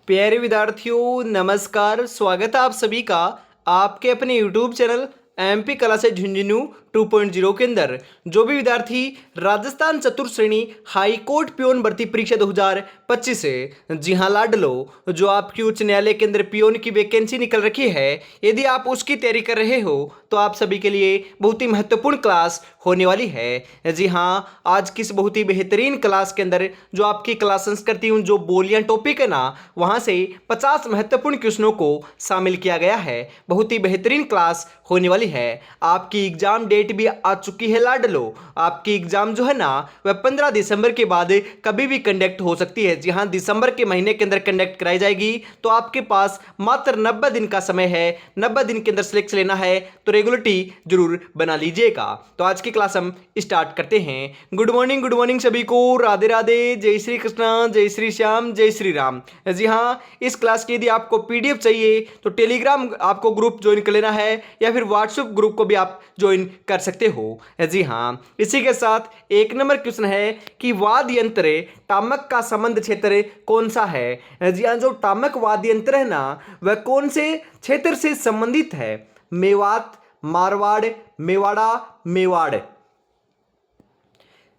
प्यारे विद्यार्थियों नमस्कार। स्वागत है आप सभी का आपके अपने YouTube चैनल एमपी कला से झुंझुनू 2.0 के अंदर। जो भी विद्यार्थी राजस्थान चतुर्थ श्रेणी हाई कोर्ट पियोन भर्ती परीक्षा 2025 है, जी हाँ लाडलो, जो आपकी उच्च न्यायालय के अंदर पियोन की वैकेंसी निकल रखी है, यदि आप उसकी तैयारी कर रहे हो तो आप सभी के लिए बहुत ही महत्वपूर्ण क्लास होने वाली है। जी हाँ, आज की इस बहुत ही बेहतरीन क्लास के अंदर जो आपकी क्लास संस्कृति उन जो बोलियां टॉपिक है ना, वहां से 50 महत्वपूर्ण क्वेश्चनों को शामिल किया गया है। बहुत ही बेहतरीन क्लास होने वाली है। आपकी एग्जाम डेट भी आ चुकी है लाडलो। आपकी एग्जाम जो है ना वह 15 दिसंबर के बाद कभी भी कंडक्ट हो सकती है। जी हाँ, दिसंबर के महीने के अंदर कंडक्ट कराई जाएगी। तो आपके पास मात्र 90 दिन का समय है। 90 दिन के अंदर सिलेक्शन लेना है तो रेगुलरिटी जरूर बना लीजिएगा। तो आज की क्लास हम स्टार्ट करते हैं। गुड मॉर्निंग सभी को। राधे राधे, जय श्री कृष्णा, जय श्री श्याम, जय श्री राम। जी हाँ, इस क्लास की यदि आपको पीडीएफ चाहिए तो टेलीग्राम आपको ग्रुप ज्वाइन कर लेना है या फिर व्हाट्सएप ग्रुप को भी आप ज्वाइन कर सकते हो। जी हाँ, इसी के साथ एक नंबर क्वेश्चन है कि वाद्य यंत्र टामक का संबंध क्षेत्र कौन सा है। जी हाँ, जो टामक वाद्य यंत्र है ना वह कौन से क्षेत्र से संबंधित है। मेवात, मारवाड़, मेवाड़ा, मेवाड़।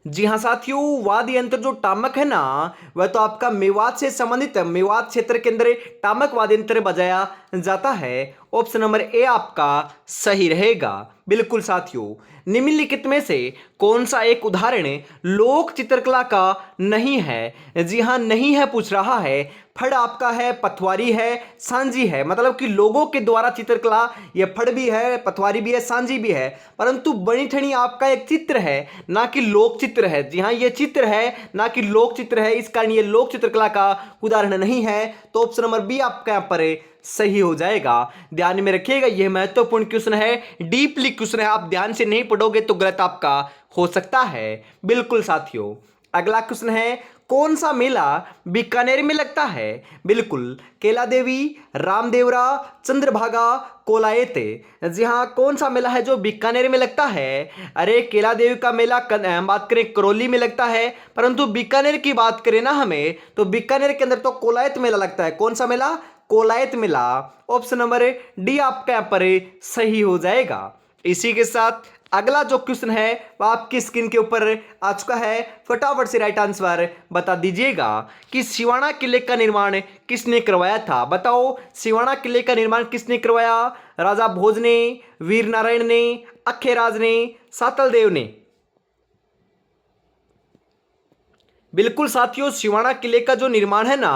जी हाँ साथियों, वाद्य यंत्र जो टामक है ना वह तो आपका मेवात से संबंधित है। मेवात क्षेत्र के अंदर टामक वाद्य यंत्र बजाया जाता है। ऑप्शन नंबर ए आपका सही रहेगा। बिल्कुल साथियों, निम्नलिखित में से कौन सा एक उदाहरण लोक चित्रकला का नहीं है। जी हाँ, नहीं है पूछ रहा है। फड़ आपका है, पथवारी है, सांझी है, मतलब कि लोगों के द्वारा चित्रकला, ये फड़ भी है, पथवारी भी है, सांझी भी है, परंतु बनी ठनी आपका एक चित्र है, ना कि लोक चित्र है। जी हाँ, ये चित्र है ना कि लोक चित्र है, इस कारण ये लोक चित्रकला का उदाहरण नहीं है। तो ऑप्शन नंबर बी आपका यहाँ पर सही हो जाएगा। ध्यान में रखिएगा, यह महत्वपूर्ण क्वेश्चन है, डीपली क्वेश्चन है। आप ध्यान से नहीं पढ़ोगे तो गलत आपका हो सकता है। बिल्कुल साथियों, अगला क्वेश्चन है कौन सा मेला बीकानेर में लगता है। बिल्कुल, केला देवी, रामदेवरा, चंद्रभागा, कोलायत। जी हाँ, कौन सा मेला है जो बीकानेर में लगता है। अरे केला देवी का मेला हम बात करें करौली में लगता है, परंतु बीकानेर की बात करें ना हमें तो बीकानेर के अंदर तो कोलायत मेला लगता है। कौन सा मेला? कोलायत मेला। ऑप्शन नंबर डी आपका यहाँ पर सही हो जाएगा। इसी के साथ अगला जो क्वेश्चन है वह आपकी स्क्रीन के ऊपर आ चुका है। फटाफट से राइट आंसर बता दीजिएगा कि सिवाना किले का निर्माण किसने करवाया था। बताओ, सिवाना किले का निर्माण किसने करवाया? राजा भोज ने, वीर नारायण ने, अखेराज ने, सातल देव ने। बिल्कुल साथियों, सिवाना किले का जो निर्माण है ना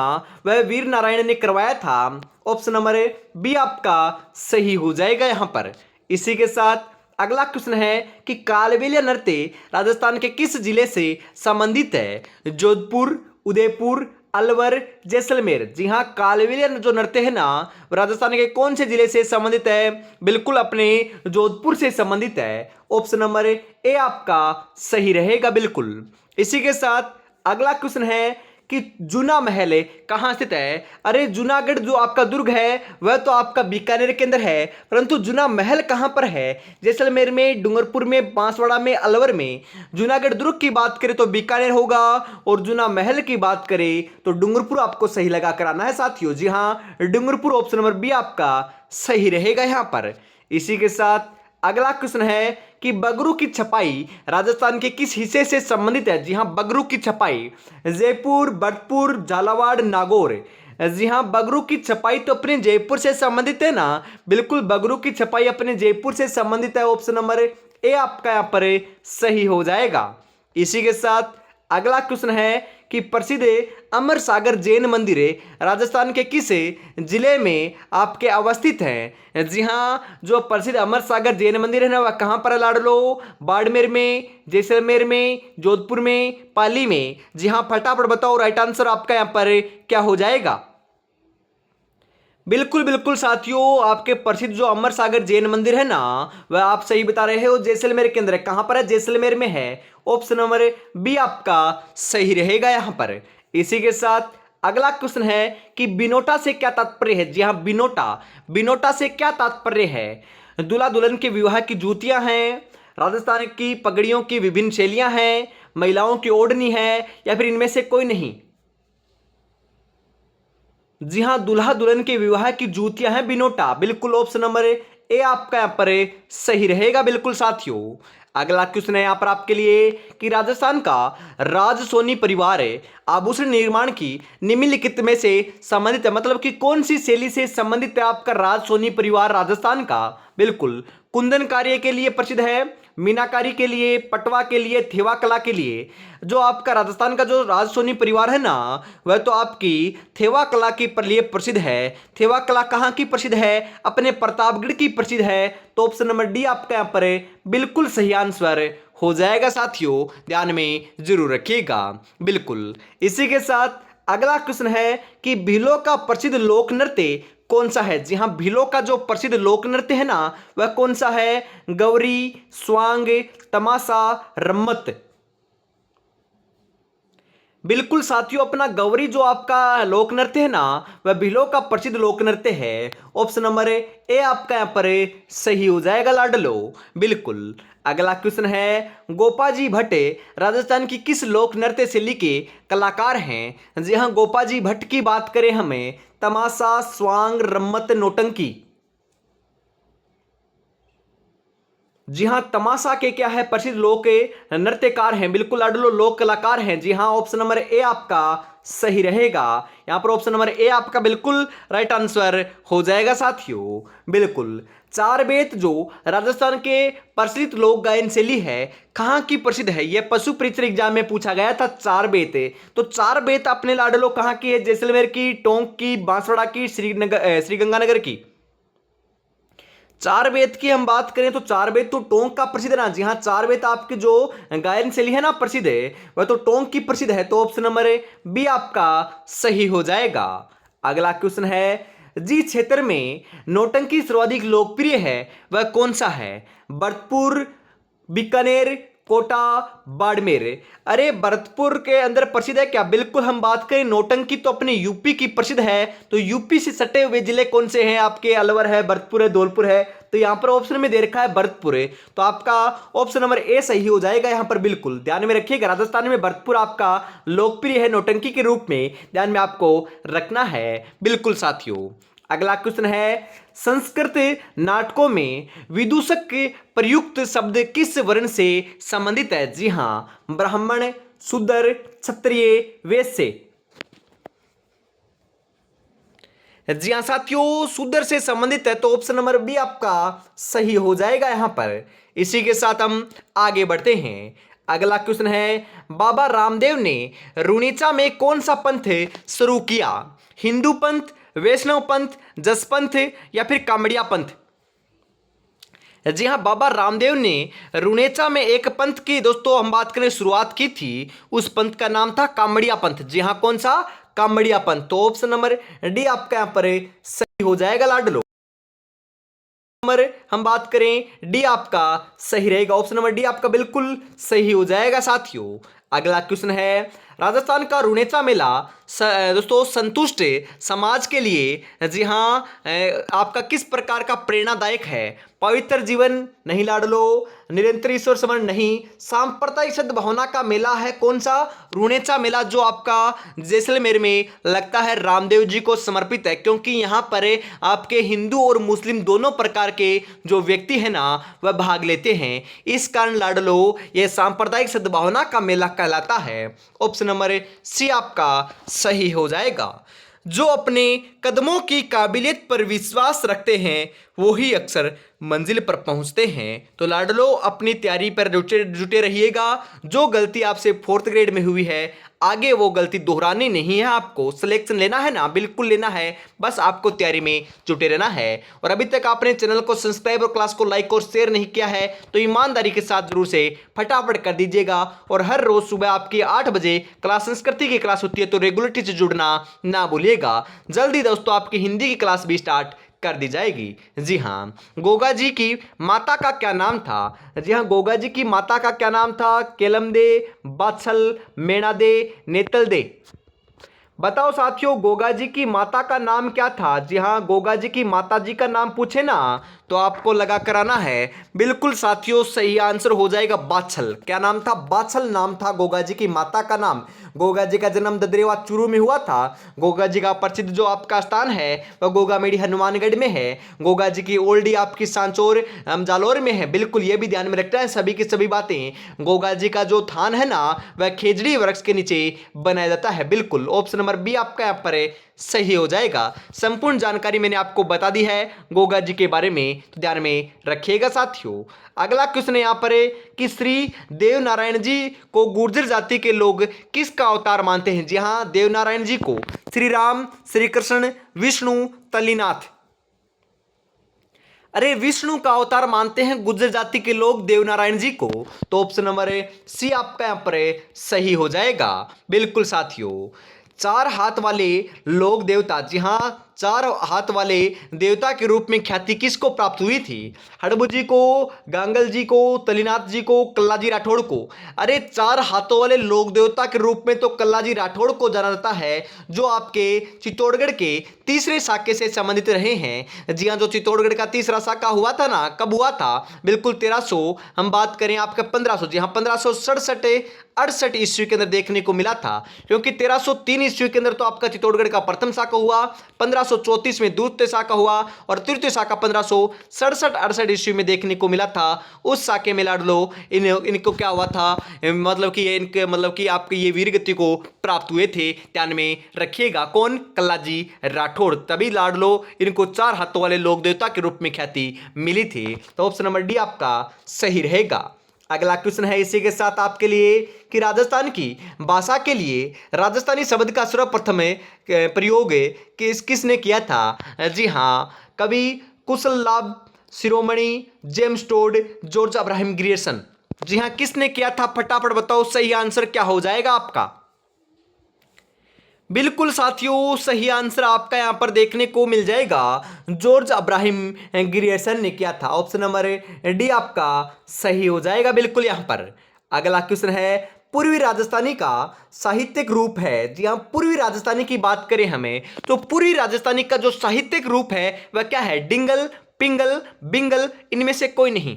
वह वीर नारायण ने करवाया था। ऑप्शन नंबर बी आपका सही हो जाएगा यहां पर। इसी के साथ अगला क्वेश्चन है कि कालबेलिया नृत्य राजस्थान के किस जिले से संबंधित है। जोधपुर, उदयपुर, अलवर, जैसलमेर। जी हाँ, कालबेलिया जो नृत्य है ना राजस्थान के कौन से जिले से संबंधित है? बिल्कुल अपने जोधपुर से संबंधित है। ऑप्शन नंबर ए आपका सही रहेगा। बिल्कुल। इसी के साथ अगला क्वेश्चन है कि जूना महल कहां स्थित है। अरे जूनागढ़ जो आपका दुर्ग है वह तो आपका बीकानेर के अंदर है, परंतु जूना महल कहां पर है? जैसलमेर में, डूंगरपुर में, बांसवाड़ा में, अलवर में। जूनागढ़ दुर्ग की बात करें तो बीकानेर होगा और जूना महल की बात करें तो डूंगरपुर आपको सही लगा कराना है साथियों। जी हाँ, डूंगरपुर ऑप्शन नंबर बी आपका सही रहेगा यहां पर। इसी के साथ अगला क्वेश्चन है कि बगरू की छपाई राजस्थान के किस हिस्से से संबंधित है। जी हां, बगरू की छपाई जयपुर, भरतपुर, झालावाड़, नागौर। जी हां, बगरू की छपाई तो अपने जयपुर से संबंधित है ना। बिल्कुल, बगरू की छपाई अपने जयपुर से संबंधित है। ऑप्शन नंबर ए आपका यहां पर सही हो जाएगा। इसी के साथ अगला क्वेश्चन है कि प्रसिद्ध अमर सागर जैन मंदिर राजस्थान के किस जिले में आपके अवस्थित हैं। जी हाँ, जो प्रसिद्ध अमर सागर जैन मंदिर है ना वह कहाँ पर है लाडलो? बाड़मेर में, जैसलमेर में, जोधपुर में, पाली में। जी हाँ, फटाफट बताओ राइट आंसर आपका यहाँ पर क्या हो जाएगा। बिल्कुल बिल्कुल साथियों, आपके प्रसिद्ध जो अमर सागर जैन मंदिर है ना वह आप सही बता रहे हो, जैसलमेर के अंदर है। कहां पर है? जैसलमेर में है। ऑप्शन नंबर बी आपका सही रहेगा यहां पर। इसी के साथ अगला क्वेश्चन है कि बिनोटा से क्या तात्पर्य है। जी हां, बिनोटा, बिनोटा से क्या तात्पर्य है? दूल्हा दुल्हन के विवाह की जूतियां हैं, राजस्थान की पगड़ियों की विभिन्न शैलियां हैं, महिलाओं की ओढ़नी है, या फिर इनमें से कोई नहीं। जी हाँ, दूल्हा दुल्हन के विवाह की जूतियां हैं बिनोटा। बिल्कुल ऑप्शन नंबर ए आपका यहाँ पर सही रहेगा। बिल्कुल साथियों, अगला क्वेश्चन है यहाँ पर आपके लिए कि राजस्थान का राज सोनी परिवार आभूषण निर्माण की निम्नलिखित में से संबंधित है, मतलब कि कौन सी शैली से संबंधित है आपका राज सोनी परिवार राजस्थान का। बिल्कुल कुंदन कार्य के लिए प्रसिद्ध है, मीनाकारी के लिए, पटवा के लिए, थेवा कला के लिए। जो आपका राजस्थान का जो राज सोनी परिवार है ना, वह तो आपकी थेवा कला के लिए प्रसिद्ध है। थेवा कला कहाँ की प्रसिद्ध है? अपने प्रतापगढ़ की प्रसिद्ध है। तो ऑप्शन नंबर डी आपका यहाँ पर बिल्कुल सही आंसर हो जाएगा साथियों, ध्यान में जरूर रखिएगा। बिल्कुल इसी के साथ अगला क्वेश्चन है कि भीलों का प्रसिद्ध लोक नृत्य कौन सा है। जी हाँ, भीलों का जो प्रसिद्ध लोक नृत्य है ना, वह कौन सा है? गौरी, स्वांग, तमाशा, रम्मत। बिल्कुल साथियों, अपना गौरी जो आपका लोक नृत्य है ना, वह भीलों का प्रसिद्ध लोक नृत्य है। ऑप्शन नंबर ए आपका यहाँ पर सही हो जाएगा लाडलो। बिल्कुल अगला क्वेश्चन है, गोपाजी भट्ट राजस्थान की किस लोक नृत्य शैली के कलाकार हैं। जी हाँ, गोपाजी भट्ट की बात करें हमें, तमाशा, स्वांग, रम्मत, नौटंकी। जी हाँ, तमाशा के क्या है? प्रसिद्ध लोक नृत्यकार हैं। बिल्कुल लाडलो लोक कलाकार हैं। जी हाँ, ऑप्शन नंबर ए आपका सही रहेगा। यहां पर ऑप्शन नंबर ए आपका बिल्कुल राइट आंसर हो जाएगा साथियों। बिल्कुल चार बेत जो राजस्थान के प्रचलित लोक गायन शैली है, कहाँ की प्रसिद्ध है? यह पशु परीक्षा एग्जाम में पूछा गया था। चार बेत तो चार बेत अपने लाडलो कहाँ की है? जैसलमेर की, टोंक की, बांसवाड़ा की, श्रीगंगानगर की। चार बेत की हम बात करें तो चार बेत तो टोंक का प्रसिद्ध है ना। जी हाँ, चार बेत आपकी जो गायन शैली है ना प्रसिद्ध है, वह तो टोंक की प्रसिद्ध है। तो ऑप्शन नंबर बी आपका सही हो जाएगा। अगला क्वेश्चन है, जिस क्षेत्र में नौटंकी सर्वाधिक लोकप्रिय है वह कौन सा है? भरतपुर, बीकानेर, कोटा, बाड़मेर। अरे भरतपुर के अंदर प्रसिद्ध है क्या? बिल्कुल हम बात करें नौटंकी तो अपने यूपी की प्रसिद्ध है। तो यूपी से सटे हुए जिले कौन से हैं आपके? अलवर है, भरतपुर है, धौलपुर है। तो यहां पर ऑप्शन में दे रखा है भरतपुर है, तो आपका ऑप्शन नंबर ए सही हो जाएगा। यहां पर बिल्कुल ध्यान में रखिएगा, राजस्थान में भरतपुर आपका लोकप्रिय है नौटंकी के रूप में, ध्यान में आपको रखना है। बिल्कुल साथियों, अगला क्वेश्चन है, संस्कृत नाटकों में विदूषक के प्रयुक्त शब्द किस वर्ण से संबंधित है? जी हां, ब्राह्मण, शूद्र, क्षत्रिय, वैश्य। जी हां साथियों, शूद्र से संबंधित है। तो ऑप्शन नंबर बी आपका सही हो जाएगा यहां पर। इसी के साथ हम आगे बढ़ते हैं। अगला क्वेश्चन है, बाबा रामदेव ने रुणीचा में कौन सा पंथ शुरू किया? हिंदू पंथ, वैष्णव पंथ, जस पंथ या फिर कामड़िया पंथ। जी हाँ, बाबा रामदेव ने रुणेचा में एक पंथ की दोस्तों हम बात करें शुरुआत की थी। उस पंथ का नाम था कामड़िया पंथ। जी हाँ, कौन सा? कामड़िया पंथ। तो ऑप्शन नंबर डी आपका यहाँ पर सही हो जाएगा लाडलो। नंबर हम बात करें डी आपका सही रहेगा। ऑप्शन नंबर डी आपका बिल्कुल सही हो जाएगा साथियों। अगला क्वेश्चन है, राजस्थान का रुणेचा मेला दोस्तों संतुष्ट समाज के लिए जी हाँ आपका किस प्रकार का प्रेरणादायक है? पवित्र जीवन नहीं लाडलो, निरंतर ईश्वर स्मरण नहीं, सांप्रदायिक सद्भावना का मेला है। कौन सा? रुणेचा मेला, जो आपका जैसलमेर में लगता है, रामदेव जी को समर्पित है। क्योंकि यहाँ पर आपके हिंदू और मुस्लिम दोनों प्रकार के जो व्यक्ति है ना, वह भाग लेते हैं। इस कारण लाडलो यह सांप्रदायिक सद्भावना का मेला कहलाता है। ऑप्शन नंबर सी आपका सही हो जाएगा। जो अपने कदमों की काबिलियत पर विश्वास रखते हैं वो ही अक्सर मंजिल पर पहुंचते हैं। तो लाडलो अपनी तैयारी पर जुटे रहिएगा। जो गलती आपसे 4th ग्रेड में हुई है, आगे वो गलती दोहरानी नहीं है। आपको सिलेक्शन लेना है ना, बिल्कुल लेना है, बस आपको तैयारी में जुटे रहना है। और अभी तक आपने चैनल को सब्सक्राइब और क्लास को लाइक और शेयर नहीं किया है तो ईमानदारी के साथ जरूर से फटाफट कर दीजिएगा। और हर रोज सुबह आपकी 8 बजे क्लास संस्कृति की क्लास होती है, तो रेगुलरिटी से जुड़ना ना भूलिएगा। जल्दी दोस्तों आपकी हिंदी की क्लास भी स्टार्ट कर दी जाएगी। जी हाँ, गोगा जी की माता का क्या नाम था? जी हाँ, गोगा जी की माता का क्या नाम था? केलमदे, बात्सल, मेणादे, नेतलदे। बताओ साथियों, गोगा जी की माता का नाम क्या था? जी हाँ, गोगा जी की माता जी का नाम पूछे ना तो आपको लगा कर आना है। बिल्कुल साथियों सही आंसर हो जाएगा बाछल। क्या नाम था? बाछल नाम था गोगा जी की माता का नाम। गोगा जी का जन्म ददरेवा चूरू में हुआ था। गोगा जी का प्रसिद्ध जो आपका स्थान है वह गोगामेड़ी हनुमानगढ़ में है। गोगा जी की ओल्डी आपकी सांचौर जालौर में है। बिल्कुल ये भी ध्यान में रखना है सभी की सभी बातें। गोगा जी का जो थान है ना वह खेजड़ी वृक्ष के नीचे बनाया जाता है। बिल्कुल ऑप्शन नंबर बी आपका यहाँ पर सही हो जाएगा। संपूर्ण जानकारी मैंने आपको बता दी है गोगा जी के बारे में, तो ध्यान में रखिएगा साथियों। अगला क्वेश्चन यहाँ पर है कि श्री देवनारायण जी को गुर्जर जाति के लोग किसका अवतार मानते हैं? जी हाँ, देवनारायण जी को श्री राम, श्री कृष्ण, विष्णु, तल्लीनाथ। अरे विष्णु का अवतार मानते हैं गुर्जर जाति के लोग देवनारायण जी को, तो ऑप्शन नंबर सी आपका यहाँ पर सही हो जाएगा। बिल्कुल साथियों, चार हाथ वाले लोग देवता, जी हाँ, चार हाथ वाले देवता के रूप में ख्याति किसको प्राप्त हुई थी? हड़बू जी को, गांगल जी को, तलीनाथ जी को, कल्लाजी राठौड़ को। अरे चार हाथों वाले लोक देवता के रूप में तो कल्लाजी राठौड़ को जाना जाता है, जो आपके चित्तौड़गढ़ के तीसरे शाखे से संबंधित रहे हैं। जी हाँ, जो चित्तौड़गढ़ का तीसरा शाखा हुआ था ना, कब हुआ था? बिल्कुल 1300, हम बात करें आपका 1500, जी हाँ 1567-68 ईस्वी के अंदर देखने को मिला था। क्योंकि 1303 ईस्वी के अंदर तो आपका चित्तौड़गढ़ का प्रथम शाखा हुआ, 1534 में द्वितीय शाखा हुआ और तृतीय शाखा 1567-68 ईस्वी में देखने को मिला था। उस शाखे में लाडलो इनको क्या हुआ था, मतलब कि इनके मतलब कि आपके ये वीर गति को प्राप्त हुए थे। ध्यान में रखिएगा, कौन? कल्लाजी राठौड़। तभी लाडलो इनको चार हाथों वाले लोक देवता के रूप में ख्याति मिली थी। तो ऑप्शन नंबर डी आपका सही रहेगा। अगला क्वेश्चन है इसी के साथ आपके लिए कि राजस्थान की भाषा के लिए राजस्थानी शब्द का सर्वप्रथम प्रयोग किसने किया था? जी हाँ, कवि कुशल लाभ शिरोमणि, James Tod, George Abraham Grierson. जी हाँ, किसने किया था? फटाफट बताओ, सही आंसर क्या हो जाएगा आपका? बिल्कुल साथियों, सही आंसर आपका यहां पर देखने को मिल जाएगा, जॉर्ज अब्राहम ग्रियर्सन ने किया था। ऑप्शन नंबर डी आपका सही हो जाएगा बिल्कुल यहां पर। अगला क्वेश्चन है पूर्वी राजस्थानी का साहित्यिक रूप है। जी हाँ, पूर्वी राजस्थानी की बात करें हमें तो पूर्वी राजस्थानी का जो साहित्यिक रूप है वह क्या है? डिंगल, पिंगल, बिंगल, इनमें से कोई नहीं।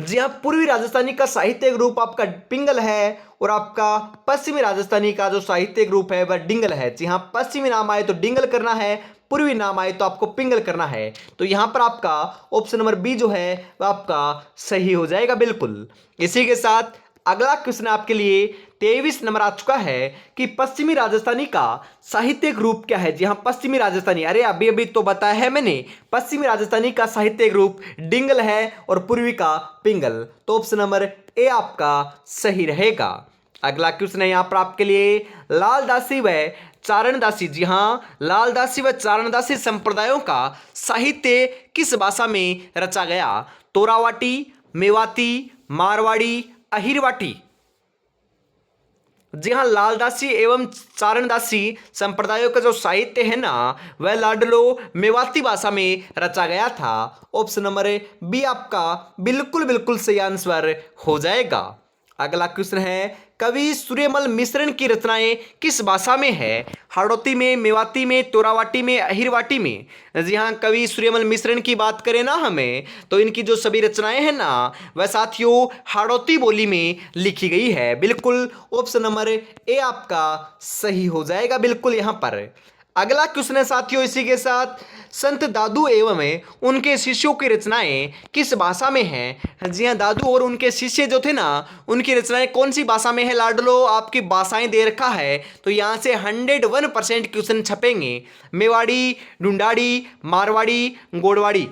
जी हाँ, पूर्वी राजस्थानी का साहित्यिक रूप आपका पिंगल है और आपका पश्चिमी राजस्थानी का जो साहित्यिक रूप है वह डिंगल है। जी हाँ, पश्चिमी नाम आए तो डिंगल करना है, पूर्वी नाम आए तो आपको पिंगल करना है। तो यहां पर आपका ऑप्शन नंबर बी जो है वह आपका सही हो जाएगा बिल्कुल। इसी के साथ अगला क्वेश्चन आपके लिए 23 नंबर आ चुका है कि पश्चिमी राजस्थानी का साहित्यिक रूप क्या है? जी हाँ, पश्चिमी राजस्थानी, अरे अभी अभी तो बताया है मैंने, पश्चिमी राजस्थानी का साहित्यिक रूप डिंगल है और पूर्वी का पिंगल। तो ऑप्शन नंबर ए आपका सही रहेगा। अगला क्वेश्चन है यहां पर आपके लिए लालदासी व चारणदासी। जी हाँ, लालदासी व चारणदासी संप्रदायों का साहित्य किस भाषा में रचा गया? तोरावाटी, मेवाती, मारवाड़ी, अहिरवाटी। जी हाँ, लालदासी एवं चारणदासी संप्रदायों का जो साहित्य है ना वह लाडलो मेवाती भाषा में रचा गया था। ऑप्शन नंबर बी आपका बिल्कुल बिल्कुल सही आंसर हो जाएगा। अगला क्वेश्चन है कवि सूर्यमल मिश्रण की रचनाएं किस भाषा में है? हाड़ौती में, मेवाती में, तोरावाटी में, अहिरवाटी में। जी हाँ, कवि सूर्यमल मिश्रण की बात करें ना हमें तो इनकी जो सभी रचनाएं हैं ना वह साथियों हाड़ौती बोली में लिखी गई है। बिल्कुल ऑप्शन नंबर ए आपका सही हो जाएगा बिल्कुल यहां पर। अगला क्वेश्चन है साथियों इसी के साथ संत दादू एवं उनके शिष्यों की रचनाएं किस भाषा में हैं? जी हाँ, दादू और उनके शिष्य जो थे ना उनकी रचनाएं कौन सी भाषा में है? लाडलो आपकी भाषाएं दे रखा है तो यहाँ से 101% क्वेश्चन छपेंगे। मेवाड़ी, ढूंढाड़ी, मारवाड़ी, गोड़वाड़ी।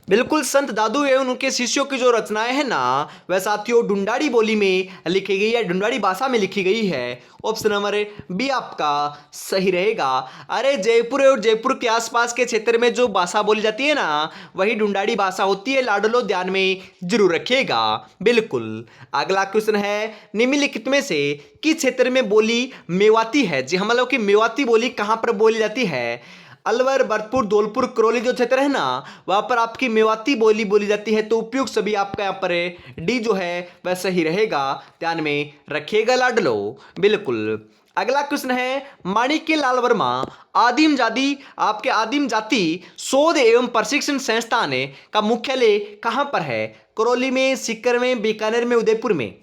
बिल्कुल संत दादू एवं उनके शिष्यों की जो रचनाएं हैं ना वह साथियों ढूंढाड़ी बोली में लिखी गई है, ढूंढाड़ी भाषा में लिखी गई है। ऑप्शन नंबर बी आपका सही रहेगा। अरे जयपुर और जयपुर के आसपास के क्षेत्र में जो भाषा बोली जाती है ना वही ढूंढाड़ी भाषा होती है, लाडलो ध्यान में जरूर रखिएगा बिल्कुल। अगला क्वेश्चन है निम्नलिखित में से किस क्षेत्र में बोली मेवाती है? जी हाँ, मतलब कि मेवाती बोली कहां पर बोली जाती है? अलवर, भरतपुर, धौलपुर, करौली जो क्षेत्र है ना, वहां पर आपकी मेवाती बोली बोली जाती है। तो उपयुक्त सभी आपका यहाँ पर डी जो है वह सही रहेगा, ध्यान में रखिएगा लाडलो। बिल्कुल। अगला क्वेश्चन है, माणिक्य लाल वर्मा आदिम जाति आपके आदिम जाति शोध एवं प्रशिक्षण संस्थान का मुख्यालय कहां पर है? करौली में, सीकर में, बीकानेर में, उदयपुर में?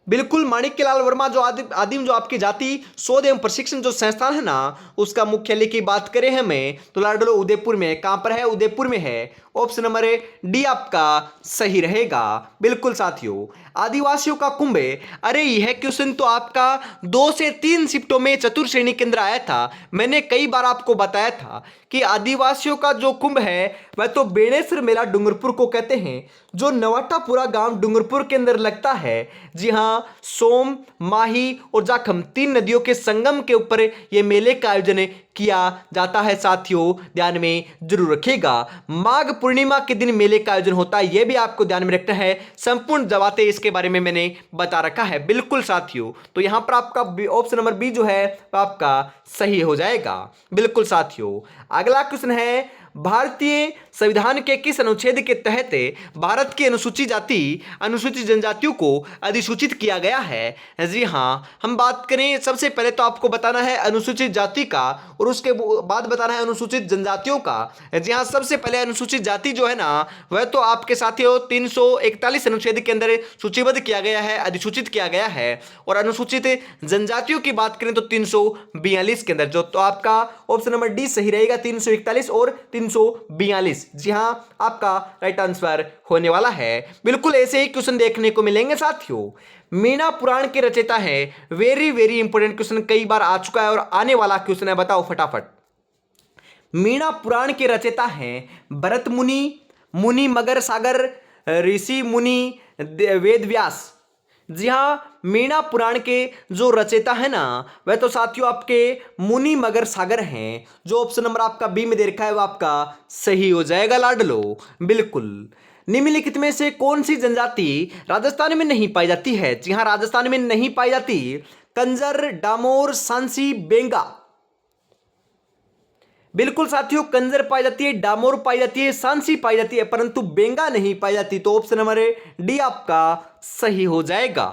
बिल्कुल, माणिक्यलाल वर्मा जो आदिम जो आपकी जाति शोध एवं प्रशिक्षण जो संस्थान है ना, उसका मुख्यालय की बात करें हमें तो लाडलो उदयपुर में। कहां पर है? उदयपुर में है। ऑप्शन नंबर डी आपका सही रहेगा। बिल्कुल साथियों, आदिवासियों का कुंभ, अरे यह क्वेश्चन तो आपका 2 से 3 शिफ्टों में चतुर श्रेणी के अंदर आया था। मैंने कई बार आपको बताया था कि आदिवासियों का जो कुंभ है वह तो बेणेश्वर मेला डूंगरपुर को कहते हैं, जो नवाटापुरा गांव डूंगरपुर के अंदर लगता है। जी हां, सोम, माही और जाखम 3 नदियों के संगम के ऊपर यह मेले का आयोजन किया जाता है। साथियों ध्यान में जरूर रखिएगा, माघ पूर्णिमा के दिन मेले का आयोजन होता है, यह भी आपको ध्यान में रखना है। संपूर्ण बातें इसके बारे में मैंने बता रखा है। बिल्कुल साथियों, तो यहां पर आपका ऑप्शन नंबर बी जो है आपका सही हो जाएगा। बिल्कुल साथियों, अगला क्वेश्चन है, भारतीय संविधान के किस अनुच्छेद के तहत भारत की अनुसूचित जाति अनुसूचित जनजातियों को अधिसूचित किया गया है? जी हां, हम बात करें सबसे पहले तो आपको बताना है अनुसूचित जाति का और उसके बाद बताना है अनुसूचित जनजातियों का। जी हां, सबसे पहले अनुसूचित जाति जो है ना, वह तो आपके साथियों 341 अनुच्छेद के अंदर सूचीबद्ध किया गया है, अधिसूचित किया गया है। और अनुसूचित जनजातियों की बात करें तो 342 के अंदर, जो तो आपका ऑप्शन नंबर डी सही रहेगा, 341 और 342। जी हां, आपका राइट आंसर होने वाला है। बिल्कुल ऐसे ही क्वेश्चन देखने को मिलेंगे साथियों। मीना पुराण के रचयिता है, वेरी वेरी इंपॉर्टेंट क्वेश्चन, कई बार आ चुका है और आने वाला क्वेश्चन है, बताओ फटाफट। मीना पुराण के रचयिता हैं भरत मुनि, मुनि मगर सागर, ऋषि मुनि वेद व्यास। जी हां, मीना पुराण के जो रचयिता है ना, वह तो साथियों आपके मुनि मगर सागर हैं। जो ऑप्शन नंबर आपका बी में दे रखा है वो आपका सही हो जाएगा लाडलो। बिल्कुल। निम्नलिखित में से कौन सी जनजाति राजस्थान में नहीं पाई जाती है? जी हां, राजस्थान में नहीं पाई जाती। कंजर, डामोर, सांसी, बेंगा। बिल्कुल साथियों, कंजर पाई जाती है, डामोर पाई जाती है, सांसी पाई जाती है, परंतु बेंगा नहीं पाई जाती। तो ऑप्शन नंबर डी आपका सही हो जाएगा।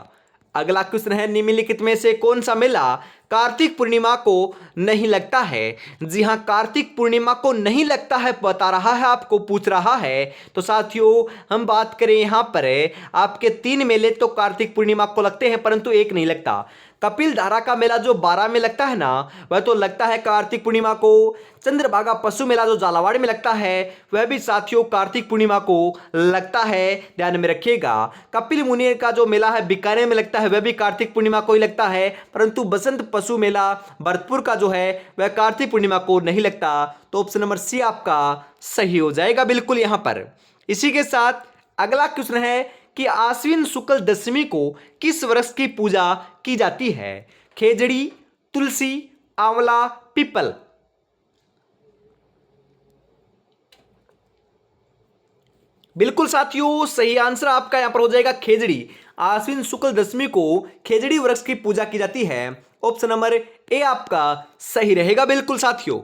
अगला क्वेश्चन है, निम्नलिखित में से कौन सा मेला कार्तिक पूर्णिमा को नहीं लगता है? जी हां, कार्तिक पूर्णिमा को नहीं लगता है, बता रहा है, आपको पूछ रहा है। तो साथियों हम बात करें यहां पर आपके 3 मेले तो कार्तिक पूर्णिमा को लगते हैं, परंतु एक नहीं लगता। कपिल धारा का मेला जो 12 में लगता है ना, वह तो लगता है कार्तिक पूर्णिमा को। चंद्रभागा पशु मेला जो झालावाड़ में लगता है वह भी साथियों कार्तिक पूर्णिमा को लगता है, ध्यान में रखिएगा। कपिल मुनि का जो मेला है बीकानेर में लगता है, वह भी कार्तिक पूर्णिमा को ही लगता है, परंतु बसंत पशु मेला भरतपुर का जो है वह कार्तिक पूर्णिमा को नहीं लगता। तो ऑप्शन नंबर सी आपका सही हो जाएगा बिल्कुल यहां पर। इसी के साथ अगला क्वेश्चन है कि आश्विन शुक्ल दशमी को किस वृक्ष की पूजा की जाती है? खेजड़ी, तुलसी, आंवला, पीपल। बिल्कुल साथियों, सही आंसर आपका यहां पर हो जाएगा खेजड़ी। आश्विन शुक्ल दशमी को खेजड़ी वृक्ष की पूजा की जाती है। ऑप्शन नंबर ए आपका सही रहेगा। बिल्कुल साथियों,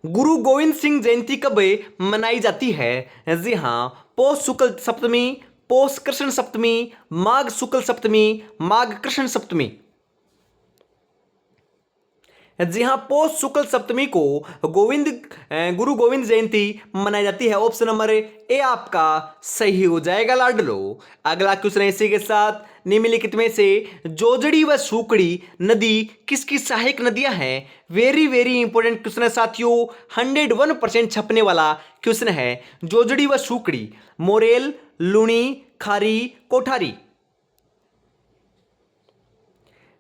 गुरु गोविंद सिंह जयंती कब मनाई जाती है? जी हां, पौष शुक्ल सप्तमी, पौष कृष्ण सप्तमी, माघ शुक्ल सप्तमी, माघ कृष्ण सप्तमी। जी हां, पौष शुक्ल सप्तमी को गुरु गोविंद जयंती मनाई जाती है। ऑप्शन नंबर ए आपका सही हो जाएगा लाडलो। अगला क्वेश्चन इसी के साथ, निम्नलिखित में से जोजड़ी व सूकड़ी नदी किसकी सहायक नदियां हैं? वेरी वेरी इंपॉर्टेंट क्वेश्चन है साथियों, 101% छपने वाला क्वेश्चन है। जोजड़ी व सूकड़ी, मोरेल, लुणी, खारी, कोठारी।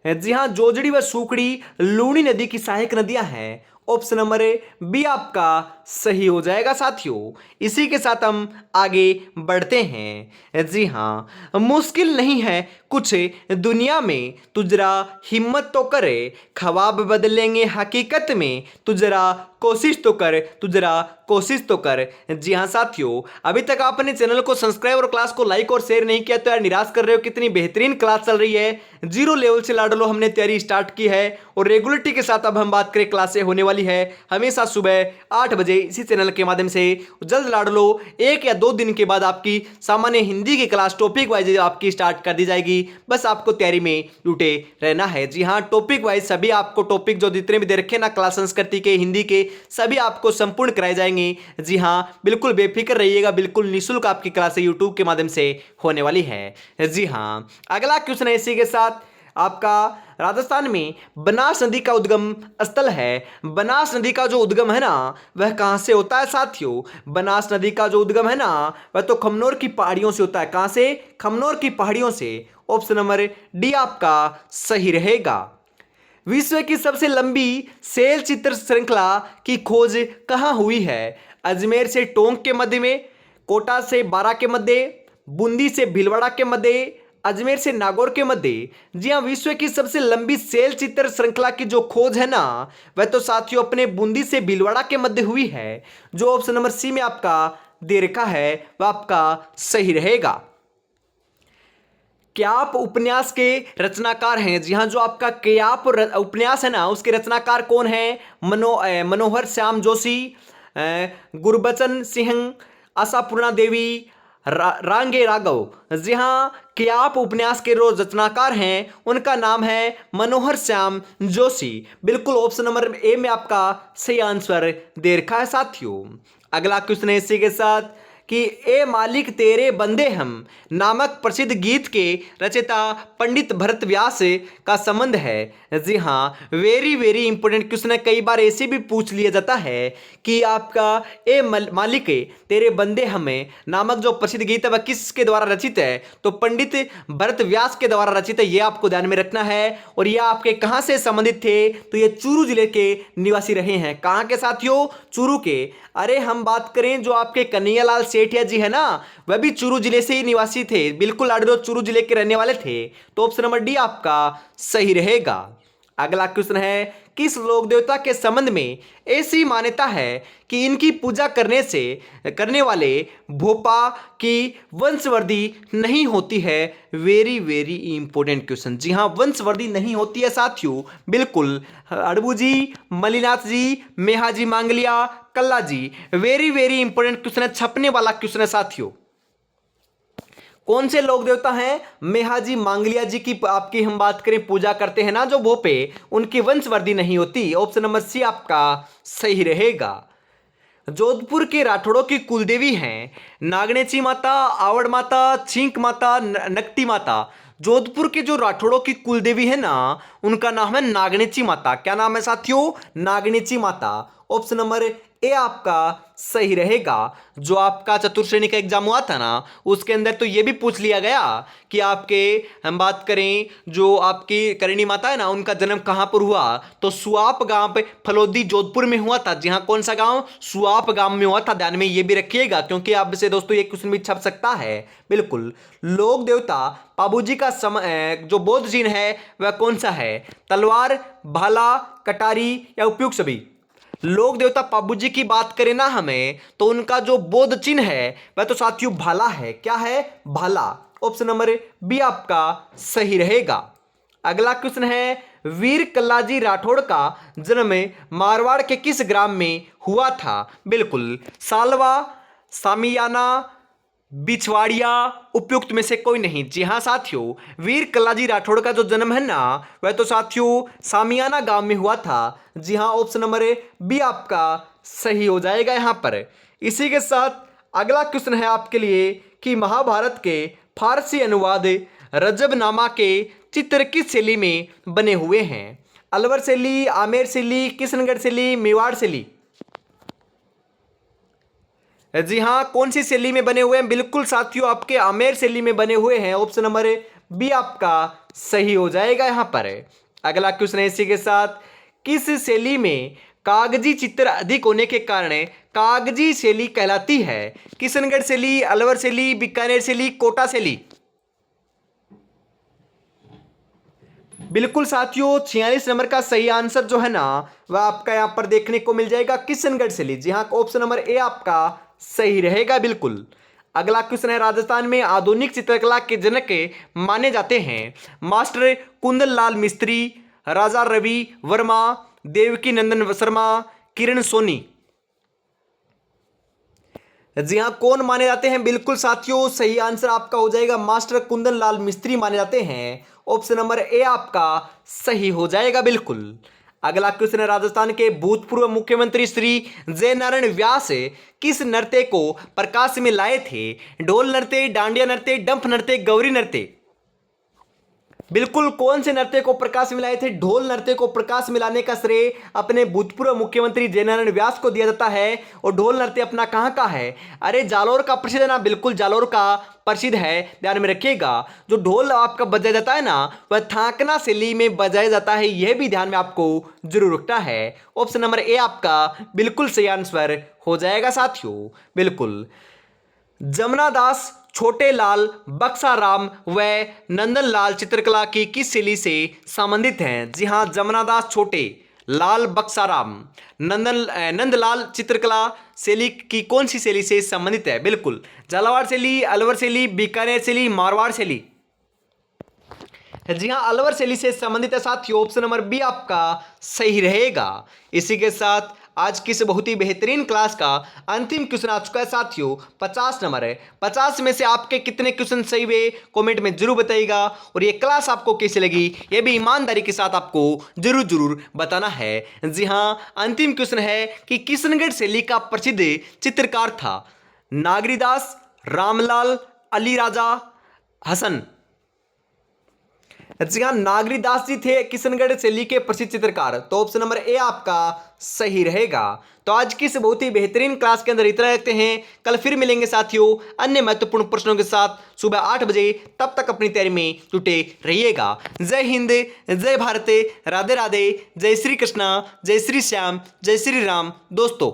जी हां, जोजड़ी व सूकड़ी लूणी नदी की सहायक नदियां हैं। ऑप्शन नंबर बी आपका सही हो जाएगा साथियों। इसी के साथ हम आगे बढ़ते हैं। जी हाँ, मुश्किल नहीं है कुछ दुनिया में, तू जरा हिम्मत तो करे, ख्वाब बदलेंगे हकीकत में, तू जरा कोशिश तो कर, तू जरा कोशिश तो कर। जी हाँ साथियों, अभी तक आपने चैनल को सब्सक्राइब और क्लास को लाइक और शेयर नहीं किया तो यार निराश कर रहे हो। कितनी बेहतरीन क्लास चल रही है, जीरो लेवल से लाडलो हमने तैयारी स्टार्ट की है और रेगुलरिटी के साथ अब हम बात करें क्लासें होने वाली है हमेशा सुबह 8 बजे इसी चैनल के माध्यम से। जल्द लाडलो 1 या 2 दिन के बाद आपकी सामान्य हिंदी की क्लास टॉपिक वाइज आपकी स्टार्ट कर दी जाएगी। बस आपको तैयारी में जुटे रहना है। जी हाँ, टॉपिक वाइज सभी आपको टॉपिक जो जितने भी दे रखे ना क्लास संस्कृति के हिंदी के सभी आपको संपूर्ण कराए जाएंगे। जी हाँ, बिल्कुल बेफिक्र रहिएगा, बिल्कुल निःशुल्क आपकी क्लासें यूट्यूब के माध्यम से होने वाली है। जी हाँ, अगला क्वेश्चन है इसी के साथ आपका, राजस्थान में बनास नदी का उद्गम स्थल है। बनास नदी का जो उद्गम है ना वह कहां से होता है साथियों? बनास नदी का जो उद्गम है ना वह तो खमनोर की पहाड़ियों से होता है। कहां से? खमनोर की पहाड़ियों से। ऑप्शन नंबर डी आपका सही रहेगा। विश्व की सबसे लंबी सेल चित्र श्रृंखला की खोज कहां हुई है? अजमेर से टोंक के मध्य में, कोटा से बारा के मध्य, बूंदी से भीलवाड़ा के मध्य, अजमेर से नागौर के मध्य। जी हाँ, विश्व की सबसे लंबी सेल चित्र श्रृंखला की जो खोज है ना वह तो साथियों अपने बूंदी से भीलवाड़ा के मध्य हुई है। जो ऑप्शन नंबर सी में आपका दे रखा है वह आपका सही रहेगा। क्याप उपन्यास के रचनाकार हैं। जी हाँ, जो आपका क्याप उपन्यास है ना उसके रचनाकार कौन है? मनोहर श्याम जोशी, गुरबचन सिंह, आशापूर्णा देवी, रांगे राघव। जी हाँ, क्याप उपन्यास के जो रचनाकार हैं उनका नाम है मनोहर श्याम जोशी। बिल्कुल ऑप्शन नंबर ए में आपका सही आंसर दे रखा है साथियों। अगला क्वेश्चन है इसी के साथ कि ए मालिक तेरे बंदे हम नामक प्रसिद्ध गीत के रचयिता पंडित भरत व्यास का संबंध है। जी हाँ, वेरी वेरी इंपॉर्टेंट क्वेश्चन है। कई बार ऐसे भी पूछ लिया जाता है कि आपका ए मालिक तेरे बंदे हमें नामक जो प्रसिद्ध गीत है वह किसके द्वारा रचित है? तो पंडित भरत व्यास के द्वारा रचित है, ये आपको ध्यान में रखना है। और ये आपके कहाँ से संबंधित थे? तो ये चूरू जिले के निवासी रहे हैं। कहाँ के साथियों? चूरू के। अरे हम बात करें जो आपके कन्हैयालाल सेठिया जी है ना वह भी चूरू जिले से ही निवासी थे। बिल्कुल लाडलो चूरू जिले के रहने वाले थे। तो ऑप्शन नंबर डी आपका सही रहेगा। अगला क्वेश्चन है, किस लोक देवता के संबंध में ऐसी मान्यता है कि इनकी पूजा करने वाले भोपा की वंशवृद्धि नहीं होती है? Very very important question. जी हाँ, वंशवृद्धि नहीं होती है साथियों। बिल्कुल Adbu ji, Malinath ji, Mehaji Mangliya, Kalla ji. Very very important question है, छपने वाला क्वेश्चन है साथियों। कौन से लोक देवता हैं? मेहाजी मांगलिया जी की आपकी हम बात करें पूजा करते हैं ना जो भोपे, उनकी वंशवृद्धि नहीं होती। ऑप्शन नंबर सी आपका सही रहेगा। जोधपुर के राठौड़ों की कुलदेवी हैं नागणेची माता, आवड़ माता, छींक माता, नकटी माता। जोधपुर के जो राठौड़ों की कुलदेवी है ना उनका नाम है नागणेची माता। क्या नाम है साथियों? नागणेची माता। ऑप्शन नंबर ए आपका सही रहेगा। जो आपका चतुर्श्रेणी का एग्जाम हुआ था ना उसके अंदर तो ये भी पूछ लिया गया कि आपके हम बात करें जो आपकी करणी माता है ना उनका जन्म कहाँ पर हुआ? तो सुआप गांव पे फलोदी जोधपुर में हुआ था। जी हाँ, कौन सा गांव? सुआप गांव में हुआ था। ध्यान में ये भी रखिएगा क्योंकि आपसे दोस्तों ये क्वेश्चन भी छप सकता है। बिल्कुल, लोक देवता पाबूजी का जो बौद्ध चिन्ह है वह कौन सा है? तलवार, भाला, कटारी या उपयुक्त सभी? लोक देवता पाबू जी की बात करें ना हमें तो उनका जो बौद्ध चिन्ह है वह तो साथियों भाला है। क्या है? भाला। ऑप्शन नंबर बी आपका सही रहेगा। अगला क्वेश्चन है, वीर कल्लाजी राठौड़ का जन्म मारवाड़ के किस ग्राम में हुआ था? बिल्कुल, सालवा, सामियाना, बिछवाड़िया, उपयुक्त में से कोई नहीं। जी हाँ साथियों, वीर कल्लाजी राठौड़ का जो जन्म है ना वह तो साथियों सामियाना गांव में हुआ था। जी हाँ, ऑप्शन नंबर बी आपका सही हो जाएगा यहां पर। इसी के साथ अगला क्वेश्चन है आपके लिए कि महाभारत के फारसी अनुवाद रजबनामा के चित्र किस शैली में बने हुए हैं? अलवर शैली, आमेर शैली, किशनगढ़ शैली, मेवाड़ शैली? जी हाँ, कौन सी शैली में बने हुए हैं? बिल्कुल साथियों आपके आमेर शैली में बने हुए हैं। ऑप्शन नंबर बी आपका सही हो जाएगा यहां पर। अगला क्वेश्चन है इसी के साथ, किस शैली में कागजी चित्र अधिक होने के कारण कागजी शैली कहलाती है? किशनगढ़ शैली, अलवर शैली, बीकानेर शैली, कोटा शैली। बिल्कुल साथियों, 46 नंबर का सही आंसर जो है ना वह आपका यहां पर देखने को मिल जाएगा किशनगढ़ शैली। जी हाँ, ऑप्शन नंबर ए आपका सही रहेगा बिल्कुल। अगला क्वेश्चन है, राजस्थान में आधुनिक चित्रकला के जनक माने जाते हैं? मास्टर कुंदन लाल मिस्त्री, राजा रवि वर्मा, देवकी नंदन शर्मा, किरण सोनी। जी हाँ, कौन माने जाते हैं? बिल्कुल साथियों, सही आंसर आपका हो जाएगा मास्टर कुंदन लाल मिस्त्री माने जाते हैं। ऑप्शन नंबर ए आपका सही हो जाएगा बिल्कुल। अगला क्वेश्चन है, राजस्थान के भूतपूर्व मुख्यमंत्री श्री जय नारायण व्यास किस नृत्य को प्रकाश में लाए थे? ढोल नृत्य, डांडिया नृत्य, डंफ नृत्य, गौरी नृत्य। बिल्कुल, कौन से नृत्य को प्रकाश में लाए थे? ढोल नृत्य को प्रकाश में लाने का श्रेय अपने भूतपूर्व मुख्यमंत्री जयनारायण व्यास को दिया जाता है। और ढोल नृत्य अपना कहाँ का है? अरे जालौर का प्रसिद्ध है ना, बिल्कुल जालौर का प्रसिद्ध है, ध्यान में रखिएगा। जो ढोल आपका बजाया जाता है ना वह थाकना शैली में बजाया जाता है, यह भी ध्यान में आपको जरूर रखना है। ऑप्शन नंबर ए आपका बिल्कुल सही आंसर हो जाएगा साथियों, बिल्कुल। जमुना दास, छोटे लाल, बक्साराम व नंदन लाल चित्रकला की किस शैली से संबंधित हैं? जी हाँ, जमुना दास, छोटे लाल, बक्साराम, नंदलाल चित्रकला शैली की कौन सी शैली से संबंधित है? बिल्कुल झालावाड़ शैली, अलवर शैली, बीकानेर शैली, मारवाड़ शैली। जी हाँ, अलवर शैली से संबंधित है साथियों। ऑप्शन नंबर बी आपका सही रहेगा। इसी के साथ आज की इस बहुत ही बेहतरीन क्लास का अंतिम क्वेश्चन आ चुका है साथियों। 50 नंबर है। 50 में से आपके कितने क्वेश्चन सही हुए कमेंट में जरूर बताइएगा। और ये क्लास आपको कैसी लगी ये भी ईमानदारी के साथ आपको जरूर बताना है। जी हाँ, अंतिम क्वेश्चन है कि किशनगढ़ शैली का प्रसिद्ध चित्रकार था? नागरीदास, रामलाल, अली राजा, हसन। जी हाँ, नागरीदास जी थे किशनगढ़ शैली के प्रसिद्ध चित्रकार। तो ऑप्शन नंबर ए आपका सही रहेगा। तो आज की इस बहुत ही बेहतरीन क्लास के अंदर इतना रखते हैं। कल फिर मिलेंगे साथियों अन्य महत्वपूर्ण प्रश्नों के साथ सुबह 8 बजे। तब तक अपनी तैयारी में जुटे रहिएगा। जय हिंद, जय भारत, राधे राधे, जय श्री कृष्णा, जय श्री श्याम, जय श्री राम दोस्तों।